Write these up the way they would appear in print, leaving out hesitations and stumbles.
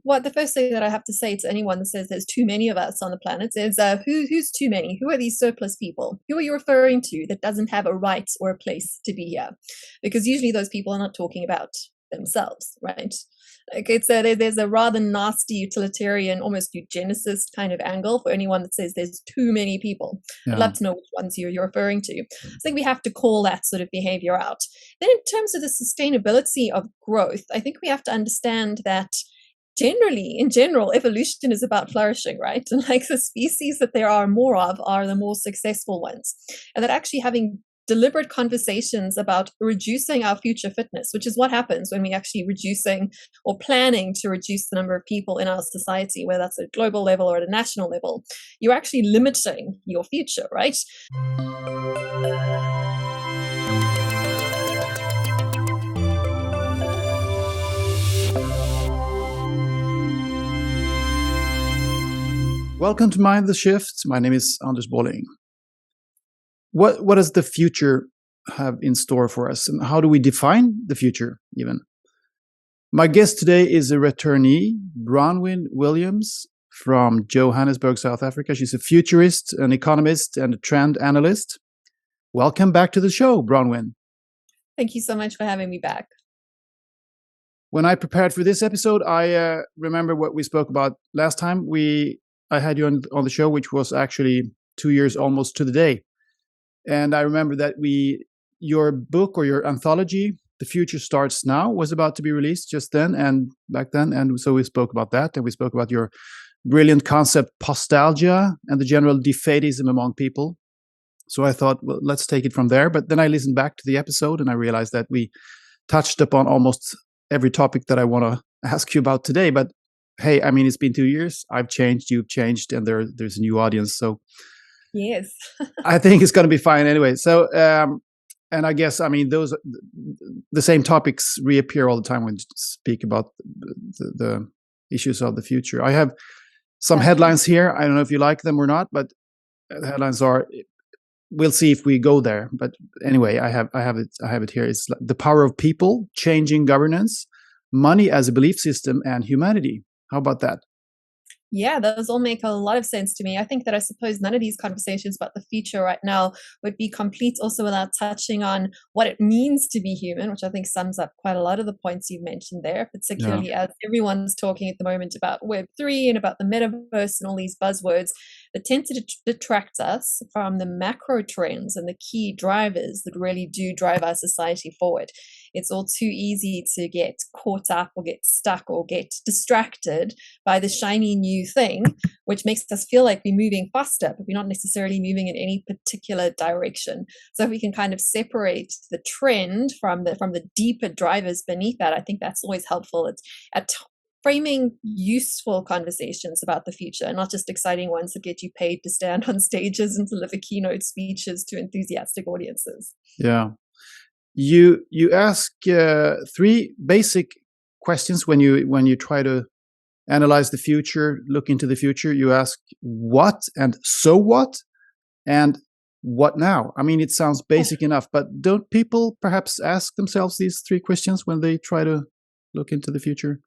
what the first thing that I have to say to anyone that says there's too many of us on the planet is who's too many? Who are these surplus people? Who are you referring to that doesn't have a right or a place to be here? Because usually those people are not talking about themselves, right? Like there's a rather nasty utilitarian, almost eugenicist kind of angle for anyone that says there's too many people. I'd love to know which ones you're referring to. I think we have to call that sort of behavior out. Then in terms of the sustainability of growth, I think we have to understand that in general, evolution is about flourishing, right? And like the species that there are more of are the more successful ones. And that actually having deliberate conversations about reducing our future fitness, which is what happens when we actually reducing or planning to reduce the number of people in our society, whether that's at a global level or at a national level, you're actually limiting your future, right? Welcome to Mind the Shift. My name is Anders Bolling. What does the future have in store for us, and how do we define the future even? My guest today is a returnee, Bronwyn Williams from Johannesburg, South Africa. She's a futurist, an economist, and a trend analyst. Welcome back to the show, Bronwyn. Thank you so much for having me back. When I prepared for this episode, I remember what we spoke about last time. I had you on the show, which was actually 2 years almost to the day. And I remember that your book or your anthology, The Future Starts Now, was about to be released just then and back then. And so we spoke about that. And we spoke about your brilliant concept, postalgia, and the general defeatism among people. So I thought, well, let's take it from there. But then I listened back to the episode and I realized that we touched upon almost every topic that I want to ask you about today. But hey, I mean, it's been 2 years. I've changed, you've changed, and there's a new audience. So yes, I think it's going to be fine anyway. So, and I guess, I mean, the same topics reappear all the time when you speak about the issues of the future. I have some headlines here. I don't know if you like them or not, but the headlines are, we'll see if we go there. But anyway, I have it here. It's the power of people, changing governance, money as a belief system, and humanity. How about that? Yeah, those all make a lot of sense to me. I think that I suppose none of these conversations about the future right now would be complete also without touching on what it means to be human, which I think sums up quite a lot of the points you've mentioned there, particularly as everyone's talking at the moment about Web3 and about the metaverse and all these buzzwords that tend to detract us from the macro trends and the key drivers that really do drive our society forward. It's all too easy to get caught up or get stuck or get distracted by the shiny new thing, which makes us feel like we're moving faster, but we're not necessarily moving in any particular direction. So if we can kind of separate the trend from the deeper drivers beneath that, I think that's always helpful. It's at framing useful conversations about the future, not just exciting ones that get you paid to stand on stages and deliver keynote speeches to enthusiastic audiences. Yeah. You ask 3 basic questions when you try to analyze the future, look into the future. You ask what and so what and what now? I mean, it sounds basic enough, but don't people perhaps ask themselves these 3 questions when they try to look into the future?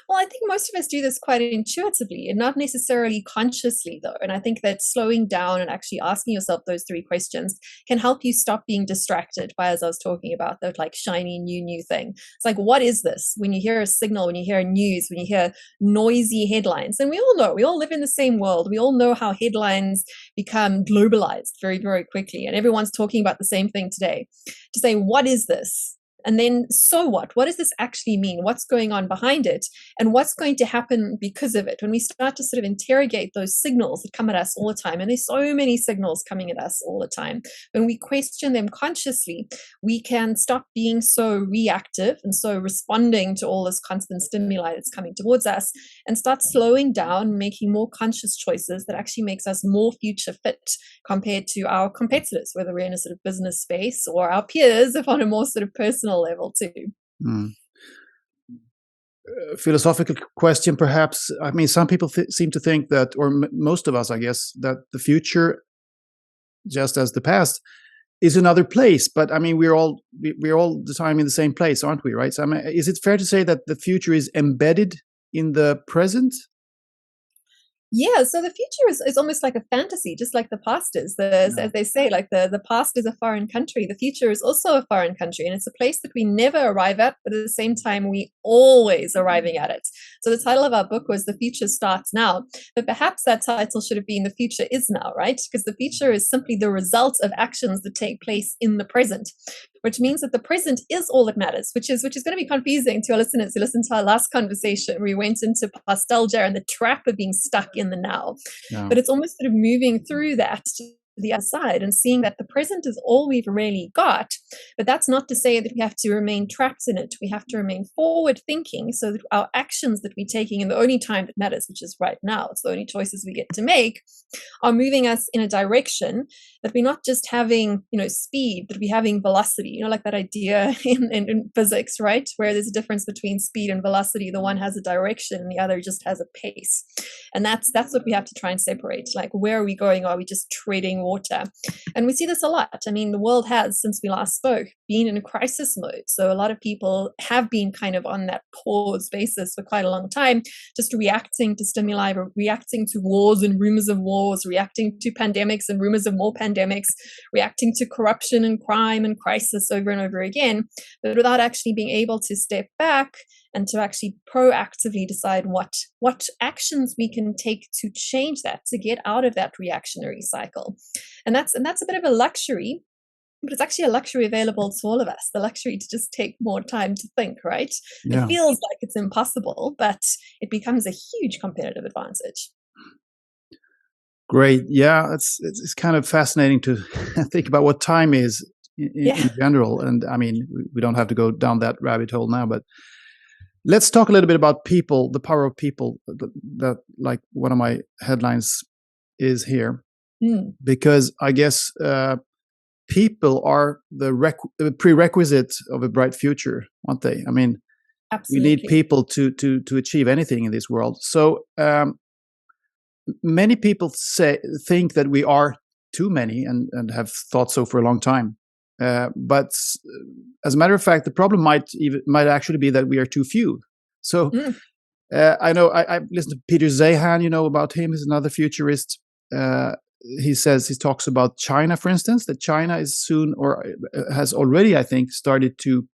Well, I think most of us do this quite intuitively and not necessarily consciously, though. And I think that slowing down and actually asking yourself those 3 questions can help you stop being distracted by, as I was talking about, that like shiny new thing. It's like, what is this? When you hear a signal, when you hear news, when you hear noisy headlines, and we all know, we all live in the same world. We all know how headlines become globalized very, very quickly. And everyone's talking about the same thing today. To say, what is this? And then, so what? What does this actually mean? What's going on behind it? And what's going to happen because of it? When we start to sort of interrogate those signals that come at us all the time, and there's so many signals coming at us all the time, when we question them consciously, we can stop being so reactive and so responding to all this constant stimuli that's coming towards us and start slowing down, making more conscious choices that actually makes us more future fit compared to our competitors, whether we're in a sort of business space or our peers, if on a more sort of personal level too. Philosophical question, perhaps. I mean, some people seem to think that, or most of us, I guess, that the future, just as the past, is another place. But I mean, we're all the time in the same place, aren't we? Right? So I mean, is it fair to say that the future is embedded in the present? Yeah, so the future is almost like a fantasy, just like the past is. As they say, like the past is a foreign country. The future is also a foreign country, and it's a place that we never arrive at, but at the same time, we always arriving at it. So the title of our book was "The Future Starts Now," but perhaps that title should have been "The Future Is Now," right? Because the future is simply the result of actions that take place in the present, which means that the present is all that matters, which is going to be confusing to our listeners who listened to our last conversation where we went into nostalgia and the trap of being stuck in the now. Yeah. But it's almost sort of moving through that to the other side and seeing that the present is all we've really got. But that's not to say that we have to remain trapped in it. We have to remain forward thinking so that our actions that we're taking in the only time that matters, which is right now, it's the only choices we get to make, are moving us in a direction that we're not just having, speed, but we're having velocity, like that idea in physics, right? Where there's a difference between speed and velocity. The one has a direction and the other just has a pace. And that's what we have to try and separate. Like, where are we going? Are we just treading water? And we see this a lot. I mean, the world has, since we last spoke, been in a crisis mode. So a lot of people have been kind of on that pause basis for quite a long time, just reacting to stimuli, reacting to wars and rumors of wars, reacting to pandemics and rumors of more pandemics, reacting to corruption and crime and crisis over and over again, but without actually being able to step back and to actually proactively decide what actions we can take to change that, to get out of that reactionary cycle. And that's a bit of a luxury, but it's actually a luxury available to all of us, the luxury to just take more time to think, right? Yeah. It feels like it's impossible, but it becomes a huge competitive advantage. Great. Yeah, it's kind of fascinating to think about what time is in general. And I mean, we don't have to go down that rabbit hole now, but let's talk a little bit about people, the power of people. That like one of my headlines is here, because I guess people are the prerequisite of a bright future, aren't they? I mean, absolutely. We need people to achieve anything in this world. So many people think that we are too many and have thought so for a long time. But as a matter of fact, the problem might actually be that we are too few. So I know I've listened to Peter Zeihan, about him. He's another futurist. He talks about China, for instance, that China is soon, or has already, I think, started to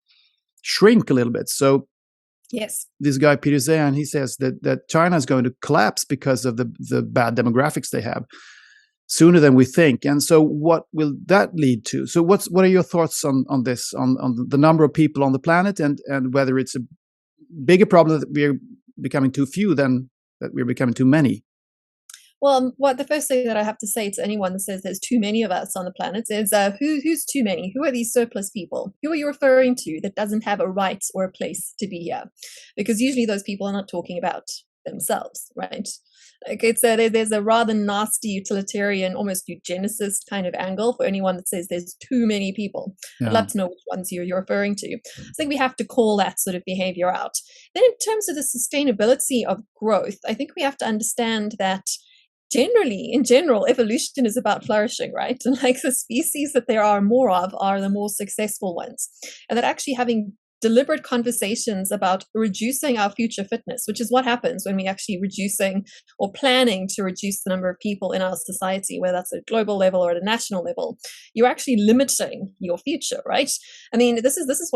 shrink a little bit. So yes, this guy Peter Zeihan, he says that China is going to collapse because of the bad demographics they have sooner than we think. And so what will that lead to? So what are your thoughts on this, on the number of people on the planet, and whether it's a bigger problem that we're becoming too few than that we're becoming too many? Well, the first thing that I have to say to anyone that says there's too many of us on the planet is who's too many? Who are these surplus people? Who are you referring to that doesn't have a right or a place to be here? Because usually those people are not talking about themselves, right? Like there's a rather nasty utilitarian, almost eugenicist kind of angle for anyone that says there's too many people. Yeah. I'd love to know which ones you're referring to. I think we have to call that sort of behavior out. Then in terms of the sustainability of growth, I think we have to understand that in general, evolution is about flourishing, right? And like the species that there are more of are the more successful ones. And that actually having deliberate conversations about reducing our future fitness, which is what happens when we actually reducing or planning to reduce the number of people in our society, whether that's at a global level or at a national level, you're actually limiting your future, right? I mean, this is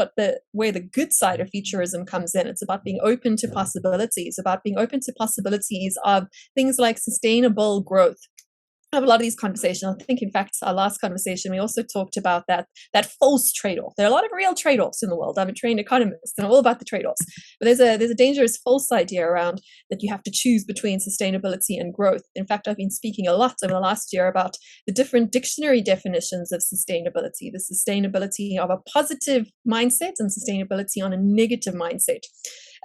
where the good side of futurism comes in. It's about being open to possibilities, about being open to possibilities of things like sustainable growth. I have a lot of these conversations. I think, in fact, our last conversation, we also talked about that false trade-off. There are a lot of real trade-offs in the world. I'm a trained economist and I'm all about the trade-offs. But there's a dangerous false idea around that you have to choose between sustainability and growth. In fact, I've been speaking a lot over the last year about the different dictionary definitions of sustainability, the sustainability of a positive mindset and sustainability on a negative mindset.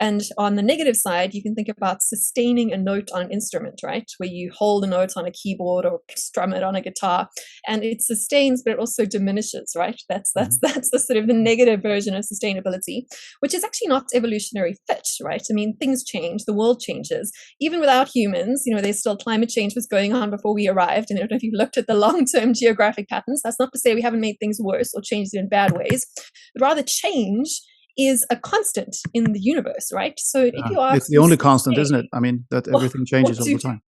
And on the negative side, you can think about sustaining a note on an instrument, right? Where you hold a note on a keyboard or strum it on a guitar, and it sustains, but it also diminishes, right? That's the sort of the negative version of sustainability, which is actually not evolutionary fit, right? I mean, things change, the world changes. Even without humans, there's still climate change was going on before we arrived. And I don't know if you've looked at the long-term geographic patterns. That's not to say we haven't made things worse or changed it in bad ways, but rather change is a constant in the universe, right? So if you It's ask the only constant, isn't it? I mean, that everything changes all to the time.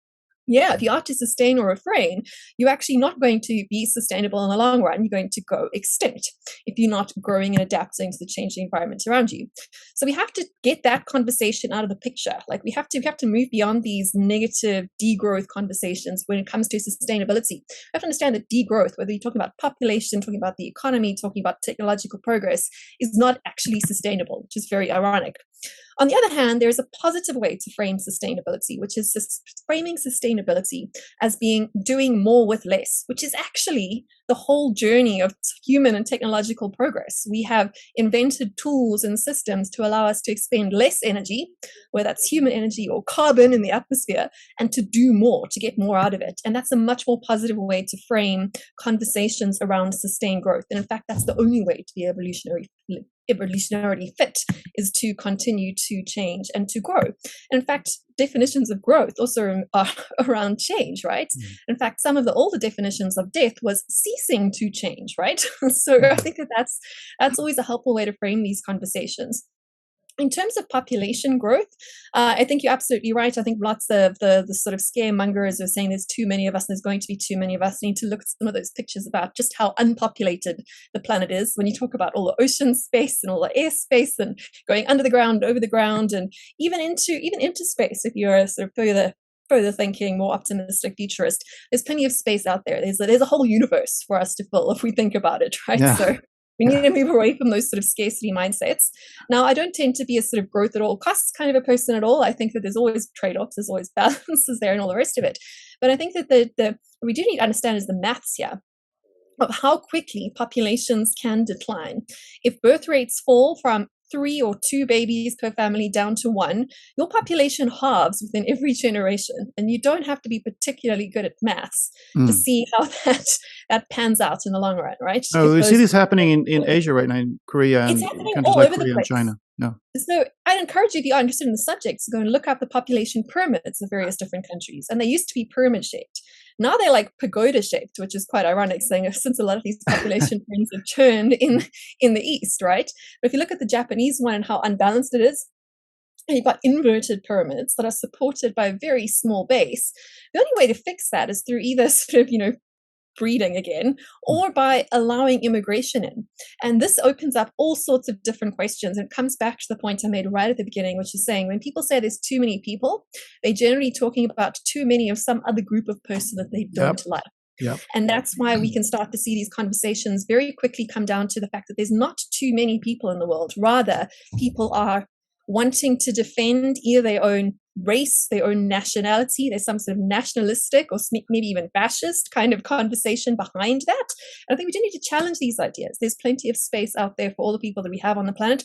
yeah, if you are to sustain or refrain, you're actually not going to be sustainable in the long run. You're going to go extinct if you're not growing and adapting to the changing environment around you. So we have to get that conversation out of the picture. Like we have to move beyond these negative degrowth conversations when it comes to sustainability. We have to understand that degrowth, whether you're talking about population, talking about the economy, talking about technological progress, is not actually sustainable, which is very ironic. On the other hand, there's a positive way to frame sustainability, which is framing sustainability as being doing more with less, which is actually the whole journey of human and technological progress. We have invented tools and systems to allow us to expend less energy, whether that's human energy or carbon in the atmosphere, and to do more, to get more out of it. And that's a much more positive way to frame conversations around sustained growth. And in fact, that's the only way to be evolutionarily fit, is to continue to change and to grow. And in fact, definitions of growth also are around change, right? In fact, some of the older definitions of death was ceasing to change, right? So I think that's always a helpful way to frame these conversations. In terms of population growth, I think you're absolutely right. I think lots of the sort of scaremongers are saying there's too many of us, there's going to be too many of us. We need to look at some of those pictures about just how unpopulated the planet is. When you talk about all the ocean space and all the air space and going under the ground, over the ground, and even into space, if you're sort of further thinking, more optimistic futurist, there's plenty of space out there. There's a whole universe for us to fill if we think about it, right? Yeah. So we need to move away from those sort of scarcity mindsets. Now, I don't tend to be a sort of growth at all costs kind of a person at all. I think that there's always trade-offs, there's always balances there and all the rest of it. But I think that what we do need to understand is the maths here of how quickly populations can decline. If birth rates fall from 3 or 2 babies per family down to 1, your population halves within every generation. And you don't have to be particularly good at maths to see how that pans out in the long run, right? Oh, we see this happening in Asia right now, in Korea and countries like Korea and China. Yeah. So I'd encourage you, if you are interested in the subject, to go and look up the population pyramids of various different countries. And they used to be pyramid shaped. Now they're like pagoda shaped, which is quite ironic, saying since a lot of these population trends have turned in the East, right? But if you look at the Japanese one and how unbalanced it is, you've got inverted pyramids that are supported by a very small base. The only way to fix that is through either sort of, breeding again, or by allowing immigration in. And this opens up all sorts of different questions. And it comes back to the point I made right at the beginning, which is saying when people say there's too many people, they're generally talking about too many of some other group of person that they don't like. Yep. And that's why we can start to see these conversations very quickly come down to the fact that there's not too many people in the world. Rather, people are wanting to defend either their own race, their own nationality. There's some sort of nationalistic or maybe even fascist kind of conversation behind that. And I think we do need to challenge these ideas. There's plenty of space out there for all the people that we have on the planet.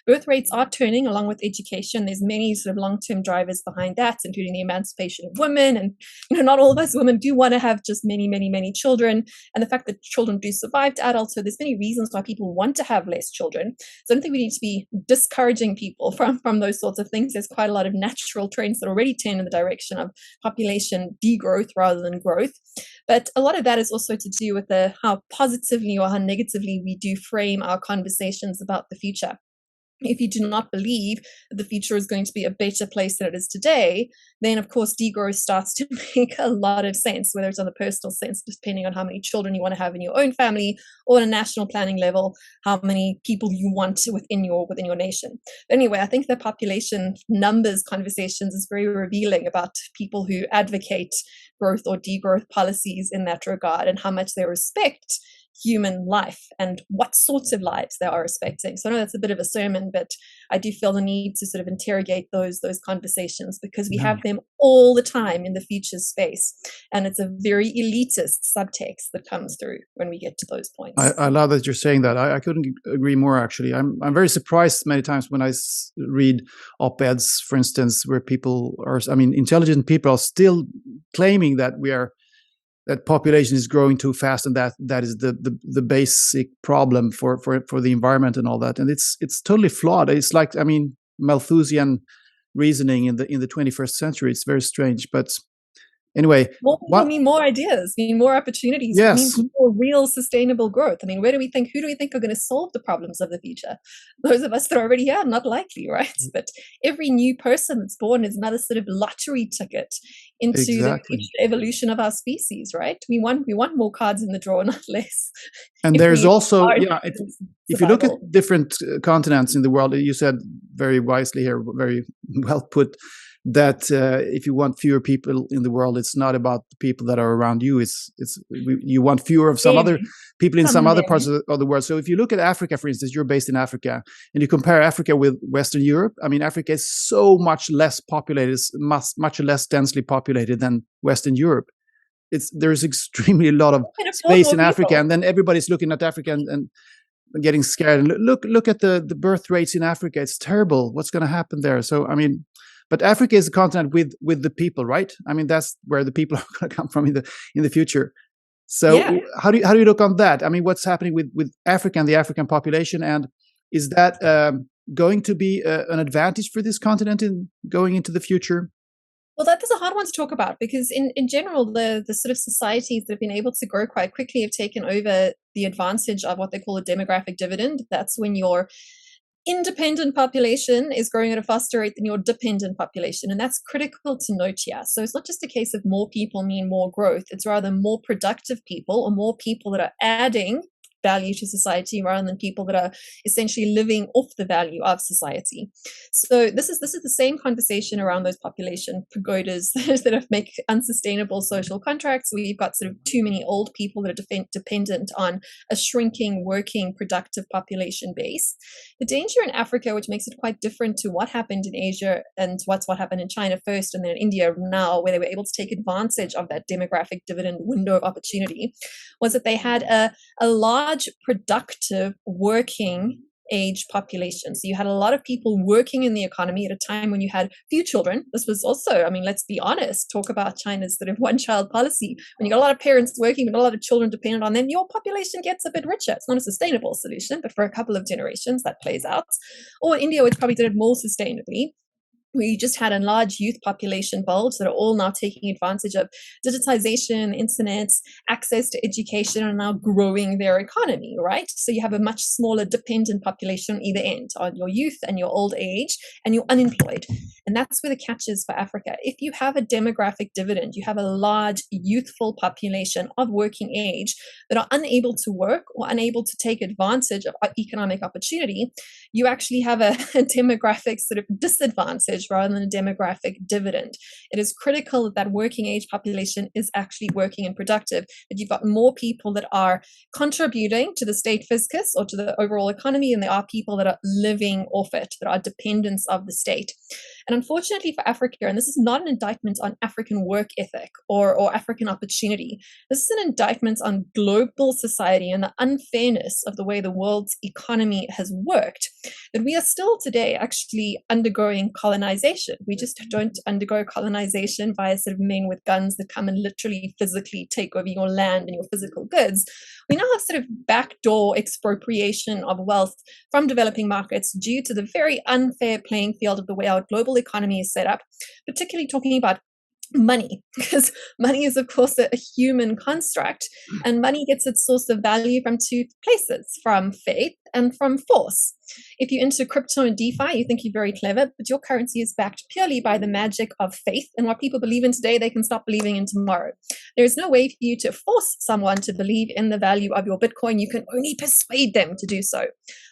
Birth rates are turning along with education. There's many sort of long-term drivers behind that, including the emancipation of women. And not all of us women do want to have just many, many, many children. And the fact that children do survive to adulthood, there's many reasons why people want to have less children. So I don't think we need to be discouraging people from those sorts of things. There's quite a lot of natural trends that already tend in the direction of population degrowth rather than growth. But a lot of that is also to do with how positively or how negatively we do frame our conversations about the future. If you do not believe that the future is going to be a better place than it is today, then of course degrowth starts to make a lot of sense, whether it's on a personal sense, depending on how many children you want to have in your own family, or on a national planning level, how many people you want within your nation. But anyway, I think the population numbers conversations is very revealing about people who advocate growth or degrowth policies in that regard, and how much they respect human life and what sorts of lives they are respecting. So I know that's a bit of a sermon, but I do feel the need to sort of interrogate those conversations, because we have them all the time in the future space. And it's a very elitist subtext that comes through when we get to those points. I love that you're saying that. I couldn't agree more, actually. I'm very surprised many times when I read op-eds, for instance, where intelligent people are still claiming that that population is growing too fast, and that is the basic problem for the environment and all that. And it's totally flawed. It's like, Malthusian reasoning in the 21st century. It's very strange, but Anyway, More people mean more ideas, mean more opportunities, yes, means more real sustainable growth. I mean, who do we think are going to solve the problems of the future? Those of us that are already here, not likely, right? But every new person that's born is another sort of lottery ticket into the exactly. future evolution of our species, right? We want more cards in the drawer, not less. And If there's we also, are yeah, if you look at different continents in the world, you said very wisely here, very well put, that if you want fewer people in the world, it's not about the people that are around you. You want fewer of some other people in some other parts of the world. So if you look at Africa, for instance, you're based in Africa, and you compare Africa with Western Europe. I mean, Africa is so much less populated, much less densely populated than Western Europe. There's extremely a lot of space in Africa, and then everybody's looking at Africa and getting scared. And look at the birth rates in Africa. It's terrible. What's going to happen there? So I mean, but Africa is a continent with the people, right? I mean, that's where the people are going to come from in the future. So how do you look on that? I mean, what's happening with Africa and the African population, and is that going to be an advantage for this continent in going into the future? Well, that is a hard one to talk about because in general, the sort of societies that have been able to grow quite quickly have taken over the advantage of what they call a demographic dividend. That's when your independent population is growing at a faster rate than your dependent population. And that's critical to note here. So it's not just a case of more people mean more growth. It's rather more productive people or more people that are adding value to society rather than people that are essentially living off the value of society. So this is the same conversation around those population pagodas that make unsustainable social contracts. We've got sort of too many old people that are dependent on a shrinking, working, productive population base. The danger in Africa, which makes it quite different to what happened in Asia and what happened in China first and then in India now, where they were able to take advantage of that demographic dividend window of opportunity, was that they had a large productive working age population. So you had a lot of people working in the economy at a time when you had few children. This was also, I mean, let's be honest, talk about China's sort of one-child policy. When you got a lot of parents working but a lot of children dependent on them, your population gets a bit richer. It's not a sustainable solution, but for a couple of generations that plays out. Or India, which probably did it more sustainably, where you just had a large youth population bulge that are all now taking advantage of digitization, internet, access to education, and now growing their economy, right? So you have a much smaller dependent population on either end, on your youth and your old age, and you're unemployed. And that's where the catch is for Africa. If you have a demographic dividend, you have a large youthful population of working age that are unable to work or unable to take advantage of economic opportunity, you actually have a demographic sort of disadvantage rather than a demographic dividend. It is critical that that working age population is actually working and productive, that you've got more people that are contributing to the state fiscus or to the overall economy, and there are people that are living off it, that are dependents of the state. And unfortunately for Africa, and this is not an indictment on African work ethic or African opportunity, this is an indictment on global society and the unfairness of the way the world's economy has worked, that we are still today actually undergoing colonization. We just don't undergo colonization via sort of men with guns that come and literally physically take over your land and your physical goods. We now have sort of backdoor expropriation of wealth from developing markets due to the very unfair playing field of the way our global economy is set up, particularly talking about money, because money is of course a human construct, and money gets its source of value from two places, from faith and from force. If you're into crypto and DeFi, you think you're very clever, but your currency is backed purely by the magic of faith, and what people believe in today, they can stop believing in tomorrow. There is no way for you to force someone to believe in the value of your Bitcoin. You can only persuade them to do so.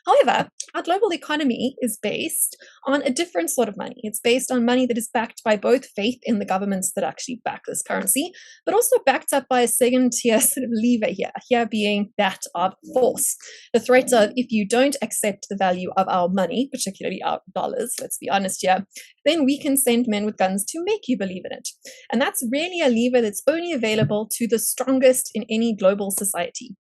However, our global economy is based on a different sort of money. It's based on money that is backed by both faith in the governments that actually back this currency, but also backed up by a second tier sort of lever here being that of force. The threat of, if you don't accept the value of our money, particularly our dollars, let's be honest here, then we can send men with guns to make you believe in it. And that's really a lever that's only available to the strongest in any global society.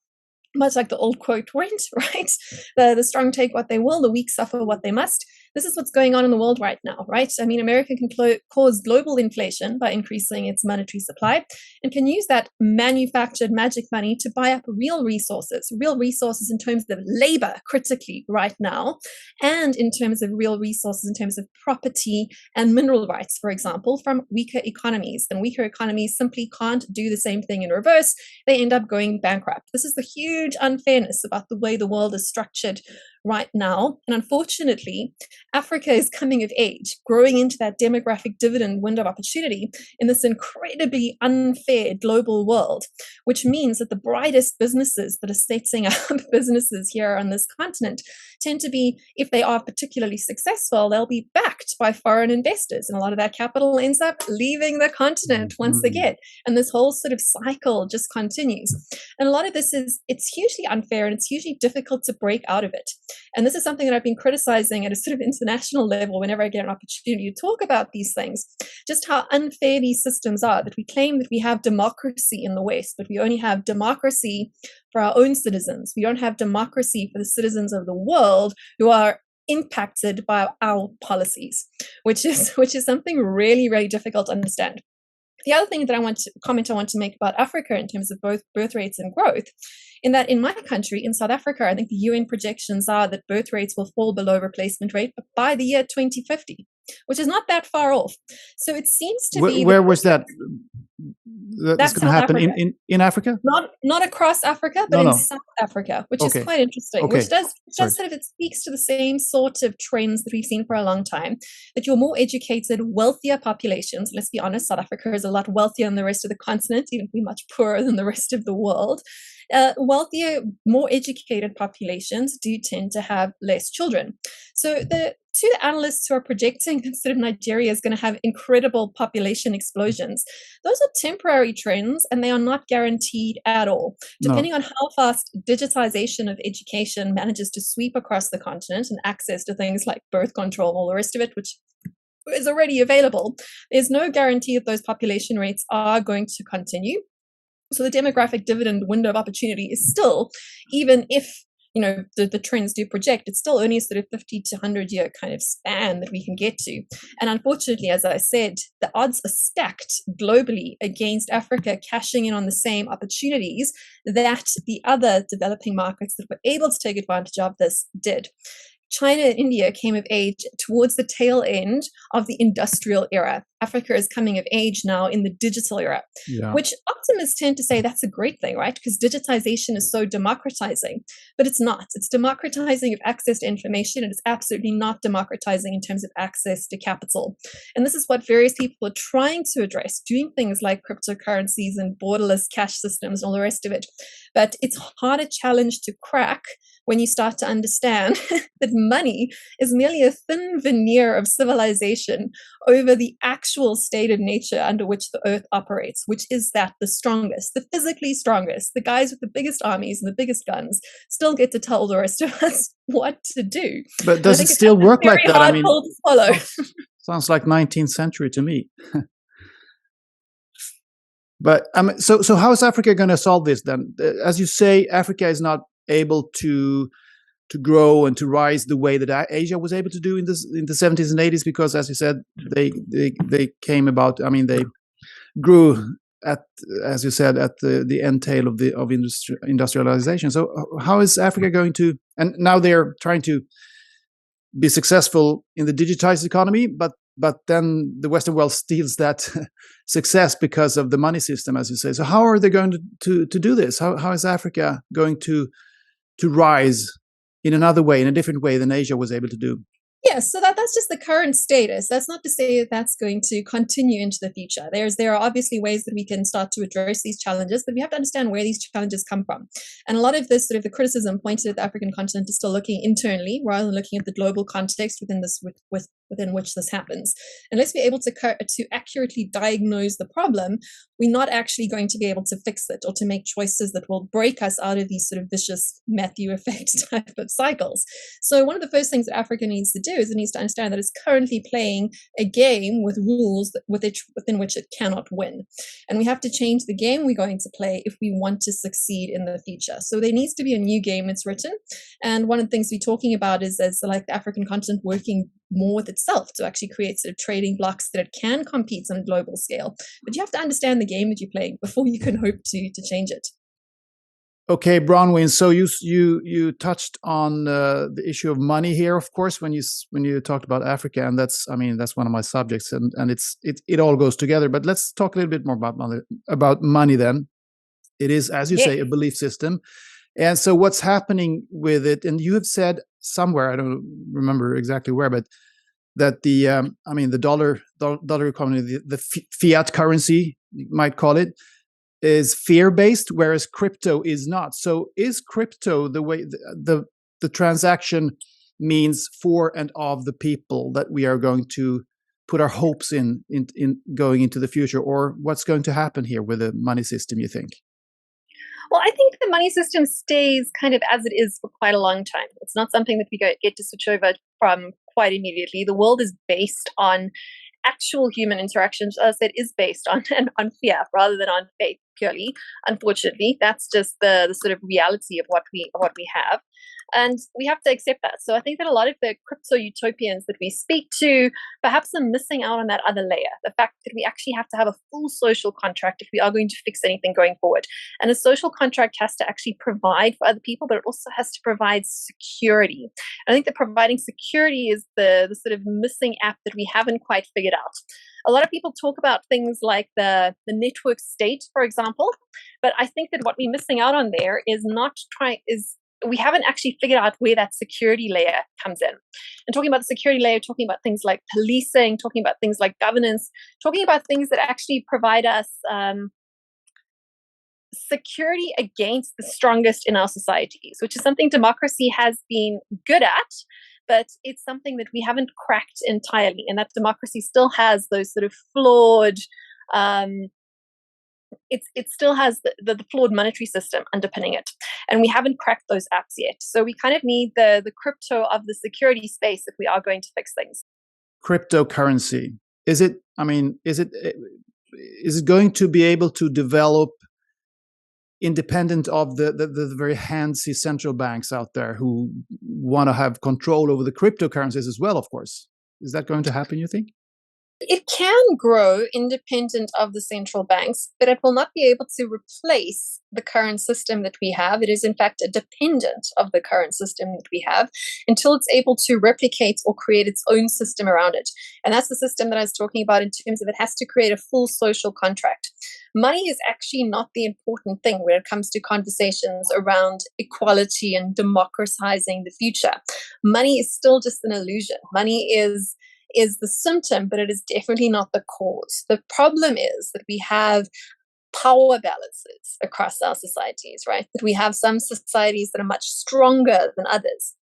Much like the old quote went, right? The strong take what they will, the weak suffer what they must. This is what's going on in the world right now, right? I mean, America can cause global inflation by increasing its monetary supply and can use that manufactured magic money to buy up real resources in terms of labor critically right now, and in terms of real resources in terms of property and mineral rights, for example, from weaker economies. And weaker economies simply can't do the same thing in reverse. They end up going bankrupt. This is the huge unfairness about the way the world is structured right now. And unfortunately, Africa is coming of age, growing into that demographic dividend window of opportunity in this incredibly unfair global world, which means that the brightest businesses that are setting up businesses here on this continent tend to be, if they are particularly successful, they'll be backed by foreign investors. And a lot of that capital ends up leaving the continent once again. And this whole sort of cycle just continues. And a lot of this it's hugely unfair and it's hugely difficult to break out of it. And this is something that I've been criticizing at a sort of international level whenever I get an opportunity to talk about these things, just how unfair these systems are, that we claim that we have democracy in the West, but we only have democracy for our own citizens. We don't have democracy for the citizens of the world who are impacted by our policies, which is something really, really difficult to understand. The other thing that I want to make about Africa in terms of both birth rates and growth, in that in my country, in South Africa, I think the UN projections are that birth rates will fall below replacement rate by the year 2050, which is not that far off. So it seems to be... Where was that? That's going to happen Africa. in Africa? Not across Africa, but in South Africa, which is quite interesting. Which does sort of, it speaks to the same sort of trends that we've seen for a long time, that you're more educated, wealthier populations. Let's be honest, South Africa is a lot wealthier than the rest of the continent, even if we're much poorer than the rest of the world. Wealthier, more educated populations do tend to have less children. So the analysts who are projecting that sort of Nigeria is going to have incredible population explosions, those are temporary trends and they are not guaranteed at all. Depending on how fast digitization of education manages to sweep across the continent and access to things like birth control and all the rest of it, which is already available, there's no guarantee that those population rates are going to continue. So the demographic dividend window of opportunity is still, even if the trends do project, it's still only a sort of 50 to 100 year kind of span that we can get to. And unfortunately, as I said, the odds are stacked globally against Africa cashing in on the same opportunities that the other developing markets that were able to take advantage of this did. China and India came of age towards the tail end of the industrial era. Africa is coming of age now in the digital era, which optimists tend to say that's a great thing, right? Because digitization is so democratizing, but it's not. It's democratizing of access to information, and it's absolutely not democratizing in terms of access to capital. And this is what various people are trying to address, doing things like cryptocurrencies and borderless cash systems and all the rest of it. But it's a harder challenge to crack when you start to understand that money is merely a thin veneer of civilization over the actual state of nature under which the earth operates, which is that the strongest, the physically strongest, the guys with the biggest armies and the biggest guns still get to tell the rest of us what to do. But does it still work like that? I mean, to follow. Sounds like 19th century to me. But so how is Africa going to solve this then? As you say, Africa is not able to grow and to rise the way that Asia was able to do in the 70s and 80s, because, as you said, they came about. I mean, they grew at, as you said, at the end tail of industrialization. So how is Africa going to? And now they're trying to be successful in the digitized economy, but then the Western world steals that success because of the money system, as you say. So how are they going to do this? How is Africa going to rise in another way, in a different way than Asia was able to do? Yes, so that's just the current status. That's not to say that that's going to continue into the future. There are obviously ways that we can start to address these challenges, but we have to understand where these challenges come from. And a lot of this sort of the criticism pointed at the African continent is still looking internally rather than looking at the global context within which this happens. Unless we're able to accurately diagnose the problem, we're not actually going to be able to fix it or to make choices that will break us out of these sort of vicious Matthew effect type of cycles. So one of the first things that Africa needs to do is it needs to understand that it's currently playing a game with rules within which it cannot win. And we have to change the game we're going to play if we want to succeed in the future. So there needs to be a new game that's written. And one of the things we're talking about is like the African continent working more with itself to actually create sort of trading blocks that it can compete on a global scale. But you have to understand the game that you're playing before you can hope to change it. Okay, Bronwyn. So you touched on the issue of money here, of course, when you talked about Africa, and that's one of my subjects, and it all goes together. But let's talk a little bit more about money then. It is, as you say, a belief system, and so what's happening with it? And you have said somewhere, I don't remember exactly where, but that the dollar economy, the fiat currency, you might call it, is fear-based, whereas crypto is not. So is crypto the way the transaction means for and of the people that we are going to put our hopes in going into the future? Or what's going to happen here with the money system, you think? Well, I think the money system stays kind of as it is for quite a long time. It's not something that we get to switch over from quite immediately. The world is based on actual human interactions, as it is based on fiat rather than on faith purely. Unfortunately, that's just the sort of reality of what we have, and we have to accept that. So I think that a lot of the crypto utopians that we speak to perhaps are missing out on that other layer, the fact that we actually have to have a full social contract if we are going to fix anything going forward. And a social contract has to actually provide for other people, but it also has to provide security. I think that providing security is the sort of missing app that we haven't quite figured out. A lot of people talk about things like the network state, for example, but I think that what we're missing out on there is we haven't actually figured out where that security layer comes in. And talking about the security layer, talking about things like policing, talking about things like governance, talking about things that actually provide us security against the strongest in our societies, which is something democracy has been good at, but it's something that we haven't cracked entirely, and that democracy still has those sort of flawed, it still has the flawed monetary system underpinning it, and we haven't cracked those apps yet. So we kind of need the crypto of the security space if we are going to fix things. Cryptocurrency, is it going to be able to develop independent of the very handsy central banks out there who want to have control over the cryptocurrencies as well, of course? Is that going to happen, you think? It can grow independent of the central banks, but it will not be able to replace the current system that we have. It is, in fact, dependent of the current system that we have until it's able to replicate or create its own system around it. And that's the system that I was talking about in terms of it has to create a full social contract. Money is actually not the important thing when it comes to conversations around equality and democratizing the future. Money is still just an illusion. Money is the symptom, but it is definitely not the cause. The problem is that we have power balances across our societies, right? That we have some societies that are much stronger than others.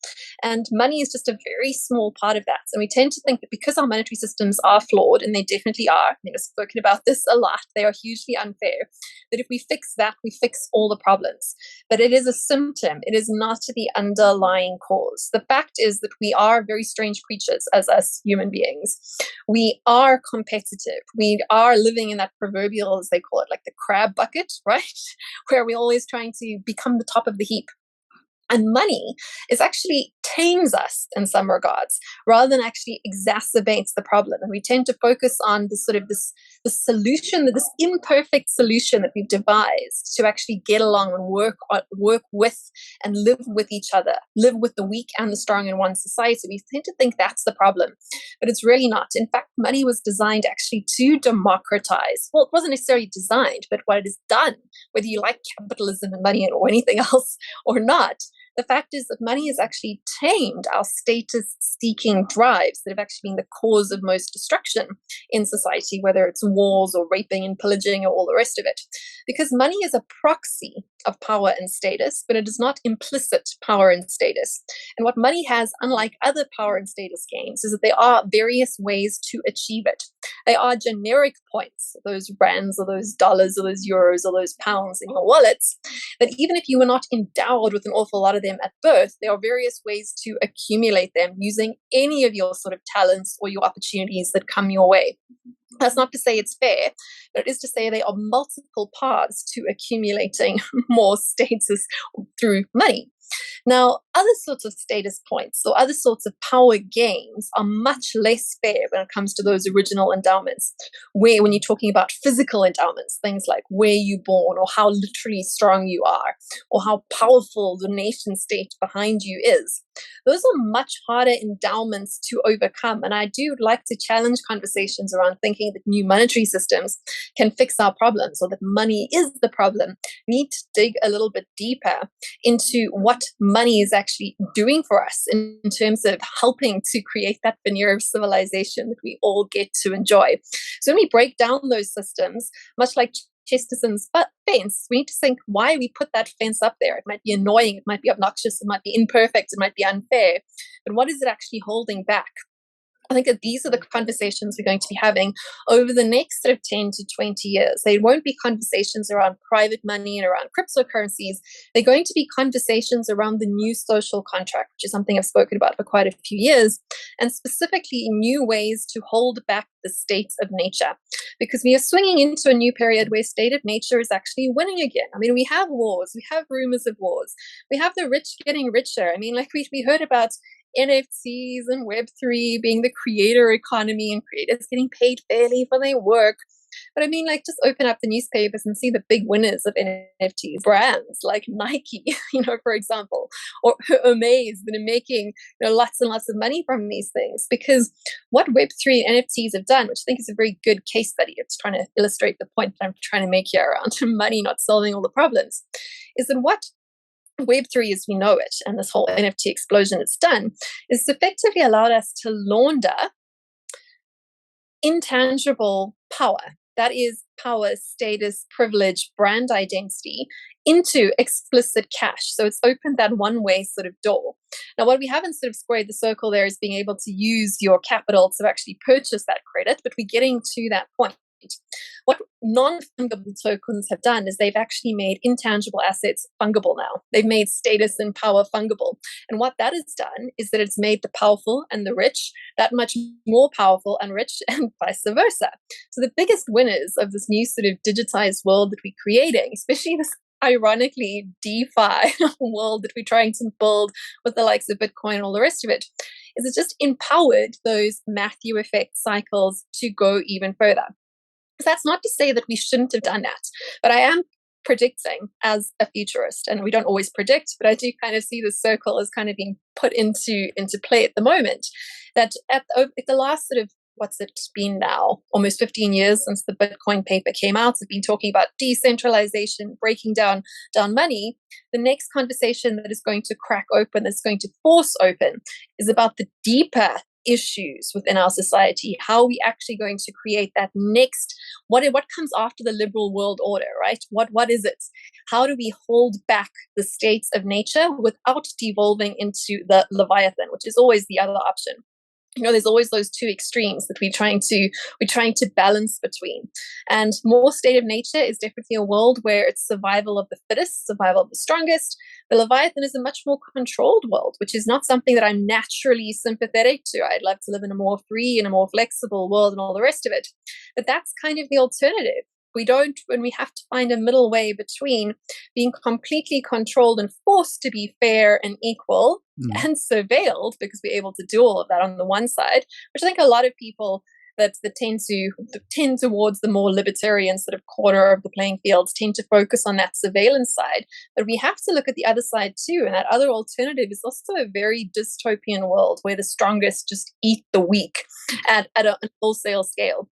And money is just a very small part of that. And we tend to think that because our monetary systems are flawed, and they definitely are, I've spoken about this a lot, they are hugely unfair, that if we fix that, we fix all the problems. But it is a symptom. It is not the underlying cause. The fact is that we are very strange creatures as us human beings. We are competitive. We are living in that proverbial, as they call it, like the crab bucket, right? Where we're always trying to become the top of the heap. And money is actually tames us in some regards, rather than actually exacerbates the problem. And we tend to focus on the solution, this imperfect solution that we've devised to actually get along and work with and live with each other, live with the weak and the strong in one society. We tend to think that's the problem, but it's really not. In fact, money was designed actually to democratize. Well, it wasn't necessarily designed, but what it has done, whether you like capitalism and money or anything else or not, the fact is that money has actually tamed our status-seeking drives that have actually been the cause of most destruction in society, whether it's wars or raping and pillaging or all the rest of it. Because money is a proxy of power and status, but it is not implicit power and status. And what money has, unlike other power and status games, is that there are various ways to achieve it. They are generic points, those rands or those dollars or those euros or those pounds in your wallets, that even if you were not endowed with an awful lot of them at birth, there are various ways to accumulate them using any of your sort of talents or your opportunities that come your way. That's not to say it's fair, but it is to say there are multiple paths to accumulating more status through money. Now, other sorts of status points or other sorts of power games are much less fair when it comes to those original endowments, where when you're talking about physical endowments, things like where you're born or how literally strong you are or how powerful the nation state behind you is. Those are much harder endowments to overcome. And I do like to challenge conversations around thinking that new monetary systems can fix our problems or that money is the problem. We need to dig a little bit deeper into what money is actually doing for us in terms of helping to create that veneer of civilization that we all get to enjoy. So when we break down those systems, much like Chesterton's fence, we need to think why we put that fence up there. It might be annoying, it might be obnoxious, it might be imperfect, it might be unfair, but what is it actually holding back? I think that these are the conversations we're going to be having over the next sort of 10 to 20 years. They won't be conversations around private money and around cryptocurrencies. They're going to be conversations around the new social contract, which is something I've spoken about for quite a few years, and specifically new ways to hold back the states of nature. Because we are swinging into a new period where state of nature is actually winning again. I mean, we have wars, we have rumors of wars, we have the rich getting richer. I mean, like we heard about NFTs and Web3 being the creator economy and creators getting paid fairly for their work. But I mean, like, just open up the newspapers and see the big winners of NFTs, brands like Nike, for example, or Hermes that are making lots and lots of money from these things. Because what Web3 and NFTs have done, which I think is a very good case study, it's trying to illustrate the point that I'm trying to make here around money not solving all the problems, is that what Web3 as we know it, and this whole NFT explosion it's done, is effectively allowed us to launder intangible power. That is power, status, privilege, brand identity into explicit cash. So it's opened that one-way sort of door. Now, what we haven't sort of squared the circle there is being able to use your capital to actually purchase that credit, but we're getting to that point. What non-fungible tokens have done is they've actually made intangible assets fungible now. They've made status and power fungible. And what that has done is that it's made the powerful and the rich that much more powerful and rich, and vice versa. So the biggest winners of this new sort of digitized world that we're creating, especially this ironically DeFi world that we're trying to build with the likes of Bitcoin and all the rest of it, is it just empowered those Matthew effect cycles to go even further. So that's not to say that we shouldn't have done that, but I am predicting as a futurist, and we don't always predict, but I do kind of see the circle as kind of being put into play at the moment, that at the last sort of, what's it been now, almost 15 years since the Bitcoin paper came out, we've been talking about decentralization, breaking down money. The next conversation that is going to crack open, that's going to force open, is about the deeper issues within our society. How are we actually going to create that next, what comes after the liberal world order, right? What is it? How do we hold back the states of nature without devolving into the Leviathan, which is always the other option? There's always those two extremes that we're trying to balance between. And more state of nature is definitely a world where it's survival of the fittest, survival of the strongest. The Leviathan is a much more controlled world, which is not something that I'm naturally sympathetic to. I'd love to live in a more free and a more flexible world and all the rest of it. But that's kind of the alternative. When we have to find a middle way between being completely controlled and forced to be fair and equal and surveilled, because we're able to do all of that on the one side, which I think a lot of people that tend towards the more libertarian sort of corner of the playing fields tend to focus on that surveillance side. But we have to look at the other side too. And that other alternative is also a very dystopian world where the strongest just eat the weak at a wholesale scale.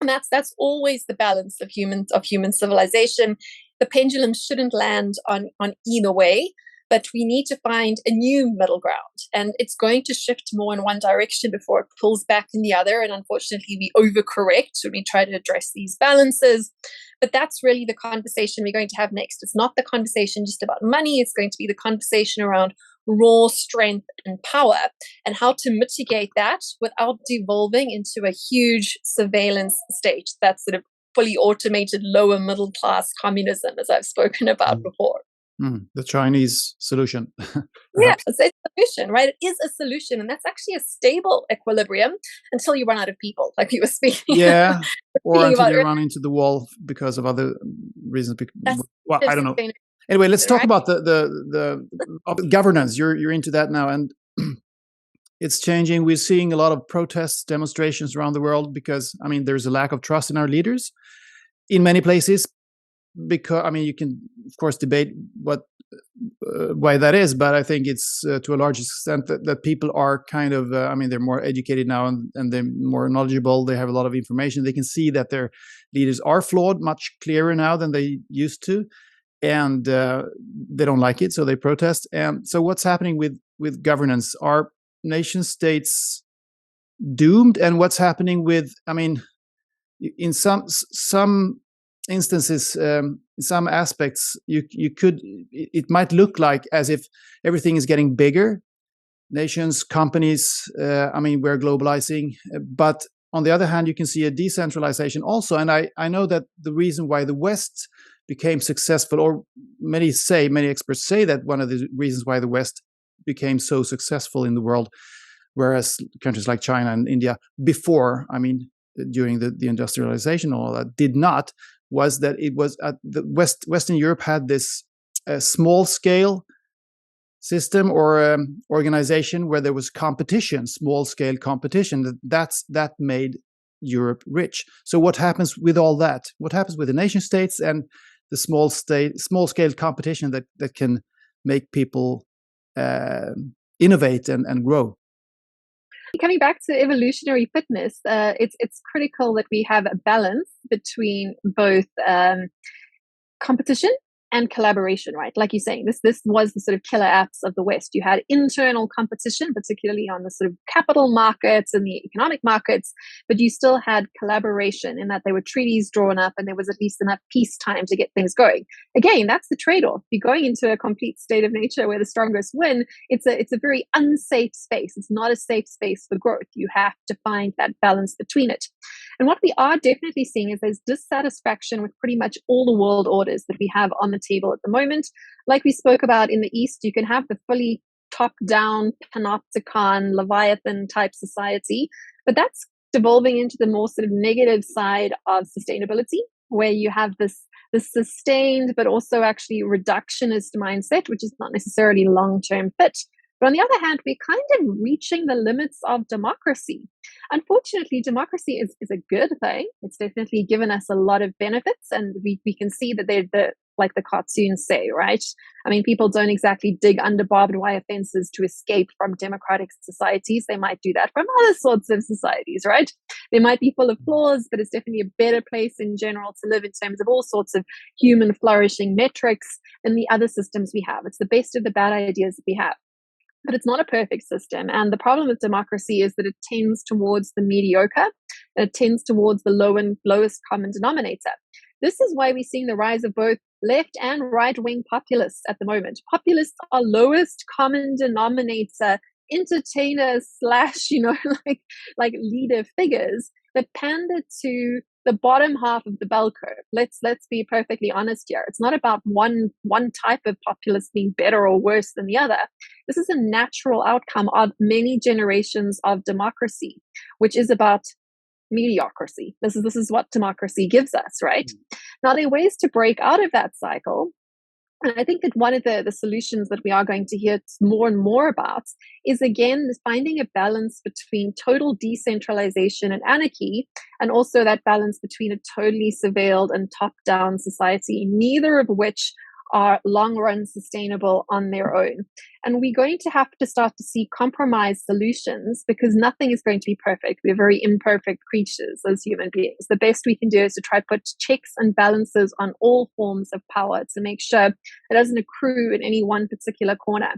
And that's always the balance of human civilization. The pendulum shouldn't land on either way, but we need to find a new middle ground. And it's going to shift more in one direction before it pulls back in the other. And unfortunately, we overcorrect when we try to address these balances. But that's really the conversation we're going to have next. It's not the conversation just about money. It's going to be the conversation around raw strength and power, and how to mitigate that without devolving into a huge surveillance state. That's sort of fully automated lower middle class communism, as I've spoken about before. The Chinese solution. Yeah, it's a solution, right? It is a solution, and that's actually a stable equilibrium until you run out of people, like we were speaking. Yeah, or until you run into the wall because of other reasons. I don't know. Anyway, let's talk Right. about the governance. You're into that now, and it's changing. We're seeing a lot of protests, demonstrations around the world because, I mean, there's a lack of trust in our leaders in many places. Because, I mean, you can of course debate why that is, but I think it's to a large extent that people are kind of, I mean, they're more educated now, and they're more knowledgeable. They have a lot of information. They can see that their leaders are flawed, much clearer now than they used to, and they don't like it, so they protest. And so, what's happening with governance? Are nation states doomed? And what's happening with? I mean, in some instances, in some aspects, it might look like as if everything is getting bigger. Nations, companies, I mean, we're globalizing, but on the other hand, you can see a decentralization also. And I know that the reason why the West became successful, or many experts say that one of the reasons why the West became so successful in the world, whereas countries like China and India before, I mean, during the industrialization, all that did not, was that it was the Western Europe had this small scale system or organization where there was competition, small scale competition. That made Europe rich. So what happens with all that? What happens with the nation states and the small scale competition that can make people innovate and grow? Coming back to evolutionary fitness, it's critical that we have a balance between both competition and collaboration, right? Like you're saying, this was the sort of killer apps of the West. You had internal competition, particularly on the sort of capital markets and the economic markets, but you still had collaboration in that there were treaties drawn up and there was at least enough peacetime to get things going. Again, that's the trade-off. You're going into a complete state of nature where the strongest win. It's a very unsafe space. It's not a safe space for growth. You have to find that balance between it. And what we are definitely seeing is there's dissatisfaction with pretty much all the world orders that we have on the table at the moment. Like we spoke about in the East, you can have the fully top-down panopticon, Leviathan type society, but that's devolving into the more sort of negative side of sustainability, where you have this sustained but also actually reductionist mindset, which is not necessarily long-term fit. But on the other hand, we're kind of reaching the limits of democracy. Unfortunately, democracy is a good thing. It's definitely given us a lot of benefits, and we can see that they're like the cartoons say, right? I mean, people don't exactly dig under barbed wire fences to escape from democratic societies. They might do that from other sorts of societies, right? They might be full of flaws, but it's definitely a better place in general to live in terms of all sorts of human flourishing metrics than the other systems we have. It's the best of the bad ideas that we have. But it's not a perfect system. And the problem with democracy is that it tends towards the mediocre, and it tends towards the lowest common denominator. This is why we're seeing the rise of both left and right-wing populists at the moment. Populists are lowest common denominator entertainers slash, like leader figures that pander to the bottom half of the bell curve. Let's be perfectly honest here. It's not about one type of populist being better or worse than the other. This is a natural outcome of many generations of democracy, which is about mediocrity. This is what democracy gives us, right? Now, there are ways to break out of that cycle. And I think that one of the solutions that we are going to hear more and more about is, again, finding a balance between total decentralization and anarchy, and also that balance between a totally surveilled and top-down society, neither of which are long-run sustainable on their own. And we're going to have to start to see compromise solutions, because nothing is going to be perfect. We're very imperfect creatures as human beings. The best we can do is to try to put checks and balances on all forms of power to make sure it doesn't accrue in any one particular corner.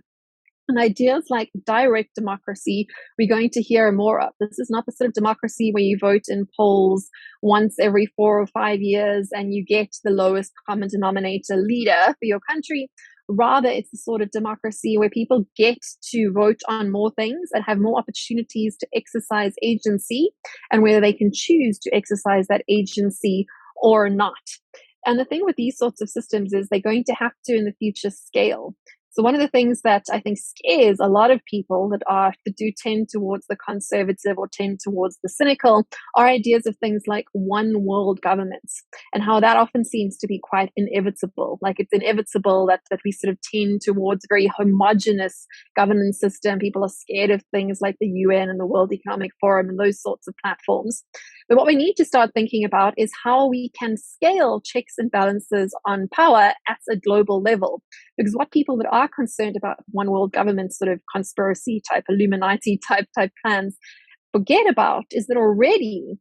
And ideas like direct democracy, we're going to hear more of. This is not the sort of democracy where you vote in polls once every 4 or 5 years and you get the lowest common denominator leader for your country. Rather, it's the sort of democracy where people get to vote on more things and have more opportunities to exercise agency, and whether they can choose to exercise that agency or not. And the thing with these sorts of systems is they're going to have to, in the future, scale. So one of the things that I think scares a lot of people that do tend towards the conservative or tend towards the cynical are ideas of things like one world governments, and how that often seems to be quite inevitable. Like it's inevitable that we sort of tend towards a very homogenous governance system. People are scared of things like the UN and the World Economic Forum and those sorts of platforms. But what we need to start thinking about is how we can scale checks and balances on power at a global level. Because what people that are concerned about one world government sort of conspiracy type, Illuminati type plans forget about is that already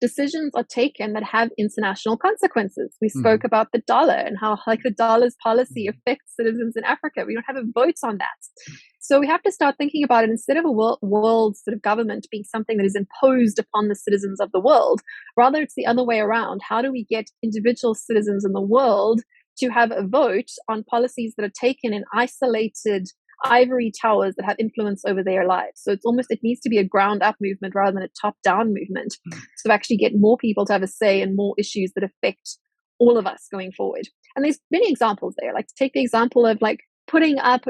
decisions are taken that have international consequences. We spoke about the dollar and how like the dollar's policy affects citizens in Africa. We don't have a vote on that. So we have to start thinking about it instead of a world sort of government being something that is imposed upon the citizens of the world. Rather, it's the other way around. How do we get individual citizens in the world to have a vote on policies that are taken in isolated ivory towers that have influence over their lives? So it needs to be a ground up movement rather than a top down movement. So actually get more people to have a say in more issues that affect all of us going forward. And there's many examples there. Like take the example of like putting up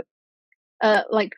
like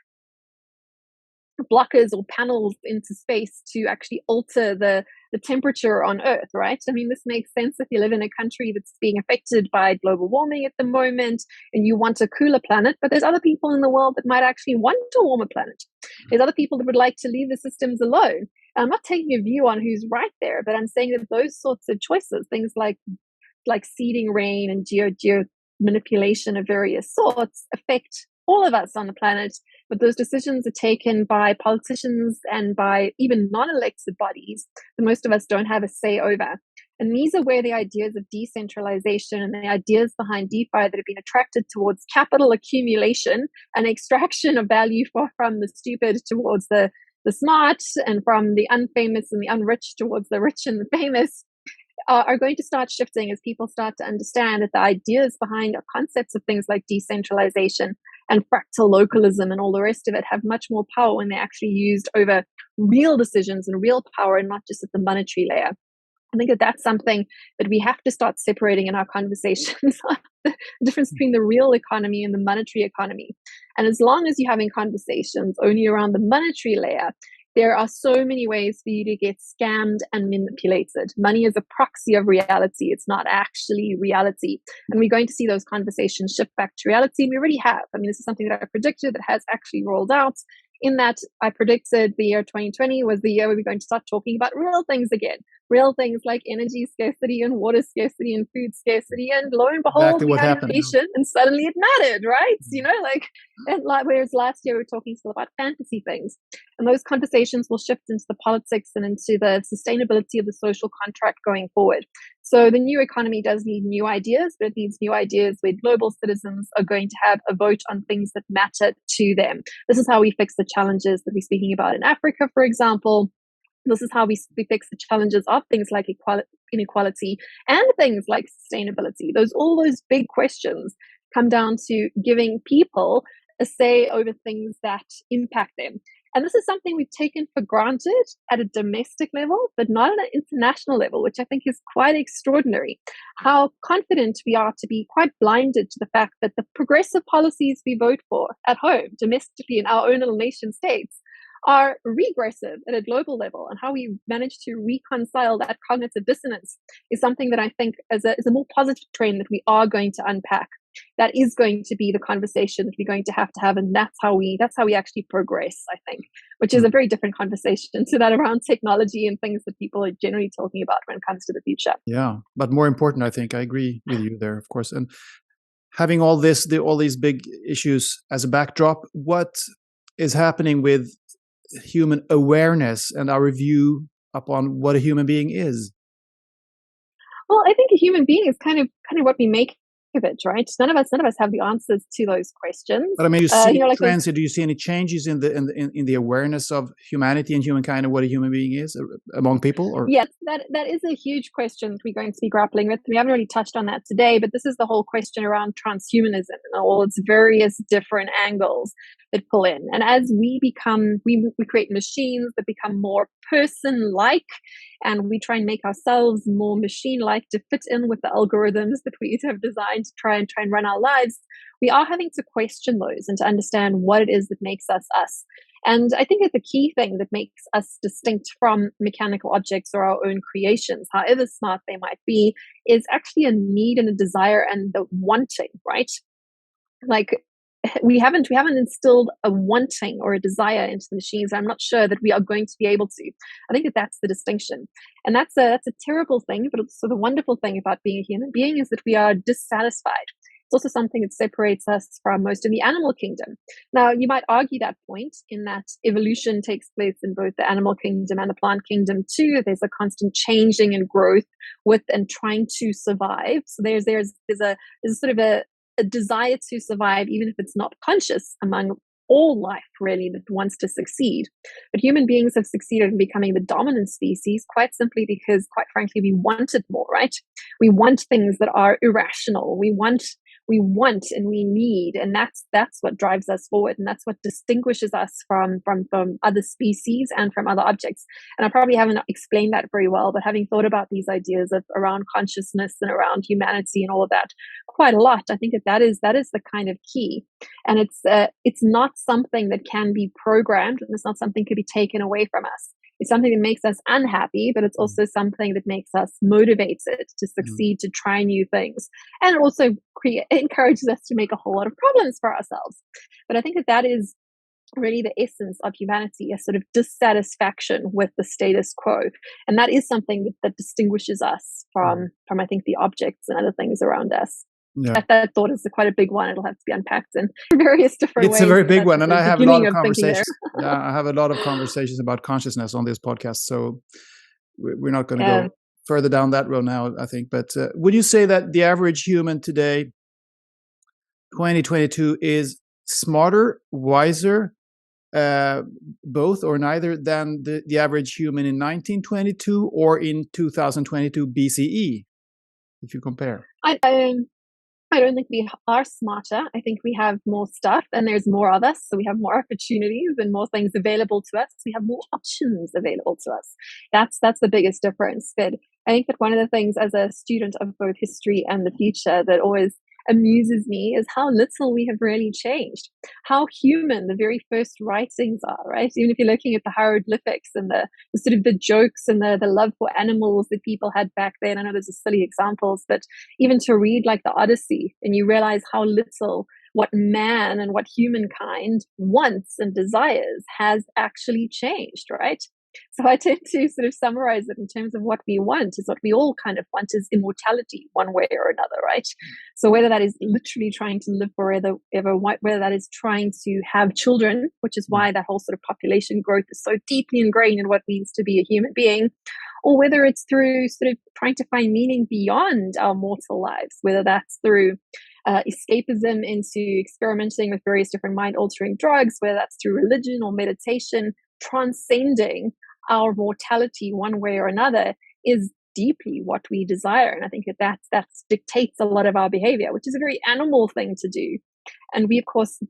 blockers or panels into space to actually alter the temperature on Earth, right? I mean, this makes sense if you live in a country that's being affected by global warming at the moment and you want a cooler planet, but there's other people in the world that might actually want a warmer planet. There's other people that would like to leave the systems alone. And I'm not taking a view on who's right there, but I'm saying that those sorts of choices, things like seeding rain and geo manipulation of various sorts, affect all of us on the planet, but those decisions are taken by politicians and by even non-elected bodies that most of us don't have a say over. And these are where the ideas of decentralization and the ideas behind DeFi that have been attracted towards capital accumulation and extraction of value from the stupid towards the smart, and from the unfamous and the unrich towards the rich and the famous, are going to start shifting as people start to understand that the ideas behind concepts of things like decentralization and fractal localism and all the rest of it have much more power when they're actually used over real decisions and real power and not just at the monetary layer. I think that that's something that we have to start separating in our conversations, the difference between the real economy and the monetary economy. And as long as you're having conversations only around the monetary layer, there are so many ways for you to get scammed and manipulated. Money is a proxy of reality. It's not actually reality. And we're going to see those conversations shift back to reality. We already have. I mean, this is something that I predicted that has actually rolled out, in that I predicted the year 2020 was the year where we're going to start talking about real things again. Real things like energy scarcity and water scarcity and food scarcity. And lo and behold, Exactly we had inflation and suddenly it mattered, right? You know, whereas last year we were talking still about fantasy things. And those conversations will shift into the politics and into the sustainability of the social contract going forward. So the new economy does need new ideas, but it needs new ideas where global citizens are going to have a vote on things that matter to them. This is how we fix the challenges that we're speaking about in Africa, for example. This is how we fix the challenges of things like inequality and things like sustainability. All those big questions come down to giving people a say over things that impact them. And this is something we've taken for granted at a domestic level, but not at an international level, which I think is quite extraordinary. How confident we are to be quite blinded to the fact that the progressive policies we vote for at home, domestically in our own little nation states, are regressive at a global level, and how we manage to reconcile that cognitive dissonance is something that I think is a more positive trend that we are going to unpack. That is going to be the conversation that we're going to have, and that's how we actually progress, I think, which is a very different conversation to that around technology and things that people are generally talking about when it comes to the future. Yeah, but more important, I think, I agree with you there, of course. And having all these big issues as a backdrop, what is happening with human awareness and our view upon what a human being is? Well, I think a human being is kind of what we make of it, right? None of us have the answers to those questions. But I mean, you see trends. Do you see any changes in the awareness of humanity and humankind and what a human being is among people? Or yes, that is a huge question that we're going to be grappling with. We haven't really touched on that today, but this is the whole question around transhumanism and all its various different angles that pull in. And as we create machines that become more person-like, and we try and make ourselves more machine-like to fit in with the algorithms that we have designed to try and run our lives, we are having to question those and to understand what it is that makes us us. And I think that the key thing that makes us distinct from mechanical objects or our own creations, however smart they might be, is actually a need and a desire and the wanting, right? Like, we haven't instilled a wanting or a desire into the machines. I'm not sure that we are going to be able to. I think that that's the distinction, and that's a terrible thing. But also the wonderful thing about being a human being is that we are dissatisfied. It's also something that separates us from most of the animal kingdom. Now, you might argue that point in that evolution takes place in both the animal kingdom and the plant kingdom too. There's a constant changing and growth with and trying to survive. So there's a sort of a desire to survive, even if it's not conscious, among all life really that wants to succeed. But human beings have succeeded in becoming the dominant species quite simply because, quite frankly, we wanted more, right? We want things that are irrational. We want and we need, and that's what drives us forward, and that's what distinguishes us from other species and from other objects. And I probably haven't explained that very well, but having thought about these ideas of around consciousness and around humanity and all of that quite a lot, I think that is the kind of key. And it's not something that can be programmed, and it's not something that can be taken away from us. It's something that makes us unhappy, but it's also something that makes us motivated to succeed, to try new things. And it also encourages us to make a whole lot of problems for ourselves. But I think that is really the essence of humanity, a sort of dissatisfaction with the status quo. And that is something that distinguishes us from I think, the objects and other things around us. Yeah. That thought is quite a big one. It'll have to be unpacked in various different ways. It's a very big one, and I have a lot of conversations. Yeah, I have a lot of conversations about consciousness on this podcast, so we're not going to go further down that road now, I think. But would you say that the average human today, 2022, is smarter, wiser, both or neither than the average human in 1922 or in 2022 BCE, if you compare? I don't think we are smarter. I think we have more stuff and there's more of us. So we have more opportunities and more things available to us. We have more options available to us. That's the biggest difference. But I think that one of the things as a student of both history and the future that always amuses me is how little we have really changed, how human the very first writings are, right? Even if you're looking at the hieroglyphics and the sort of the jokes and the love for animals that people had back then. I know those are silly examples, but even to read like the Odyssey and you realize how little what man and what humankind wants and desires has actually changed, right? So I tend to sort of summarize it in terms of what we want is what we all kind of want is immortality one way or another, right? So whether that is literally trying to live forever, whether that is trying to have children, which is why that whole sort of population growth is so deeply ingrained in what it means to be a human being, or whether it's through sort of trying to find meaning beyond our mortal lives, whether that's through escapism into experimenting with various different mind-altering drugs, whether that's through religion or meditation, transcending our mortality one way or another is deeply what we desire. And I think that dictates a lot of our behavior, which is a very animal thing to do. And we, of course,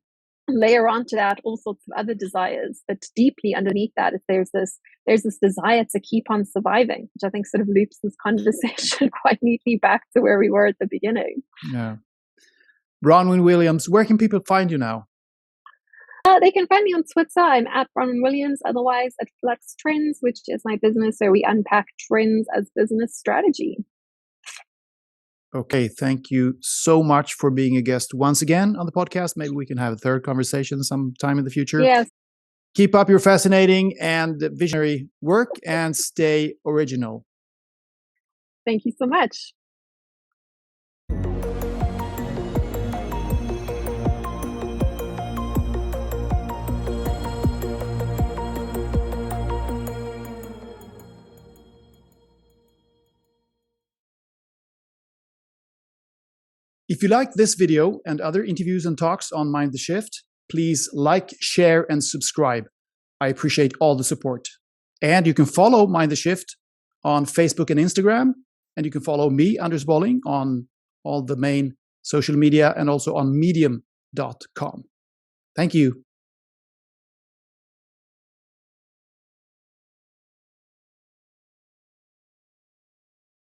layer onto that all sorts of other desires, but deeply underneath that is there's this desire to keep on surviving, which I think sort of loops this conversation quite neatly back to where we were at the beginning. Yeah. Bronwyn Williams, where can people find you now? They can find me on Twitter. I'm at Bronwyn Williams, otherwise at Flux Trends, which is my business where we unpack trends as business strategy. Okay, thank you so much for being a guest once again on the podcast. Maybe we can have a third conversation sometime in the future. Yes. Keep up your fascinating and visionary work and stay original. Thank you so much. If you like this video and other interviews and talks on Mind the Shift, please like, share, and subscribe. I appreciate all the support. And you can follow Mind the Shift on Facebook and Instagram. And you can follow me, Anders Bolling, on all the main social media and also on medium.com. Thank you.